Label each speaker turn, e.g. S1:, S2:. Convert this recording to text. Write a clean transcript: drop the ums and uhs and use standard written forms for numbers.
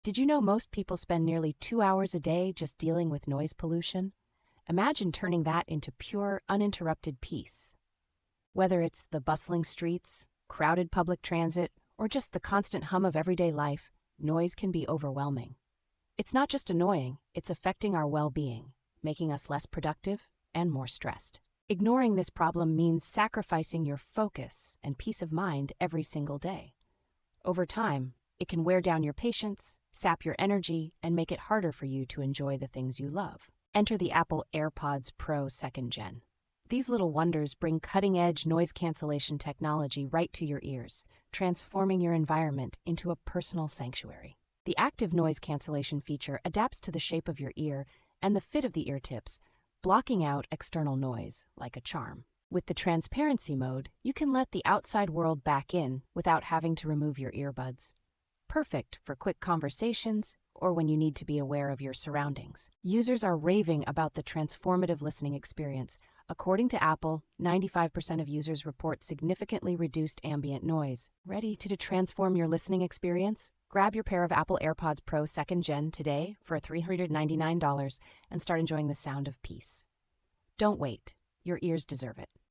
S1: Did you know most people spend nearly 2 hours a day just dealing with noise pollution? Imagine turning that into pure, uninterrupted peace. Whether it's the bustling streets, crowded public transit, or just the constant hum of everyday life, noise can be overwhelming. It's not just annoying, it's affecting our well-being, making us less productive and more stressed. Ignoring this problem means sacrificing your focus and peace of mind every single day. Over time, it can wear down your patience, sap your energy, and make it harder for you to enjoy the things you love. Enter the Apple AirPods Pro 2nd Gen. These little wonders bring cutting-edge noise cancellation technology right to your ears, transforming your environment into a personal sanctuary. The active noise cancellation feature adapts to the shape of your ear and the fit of the ear tips, blocking out external noise like a charm. With the transparency mode, you can let the outside world back in without having to remove your earbuds. Perfect for quick conversations or when you need to be aware of your surroundings. Users are raving about the transformative listening experience. According to Apple, 95% of users report significantly reduced ambient noise. Ready to transform your listening experience? Grab your pair of Apple AirPods Pro 2nd Gen today for $399 and start enjoying the sound of peace. Don't wait. Your ears deserve it.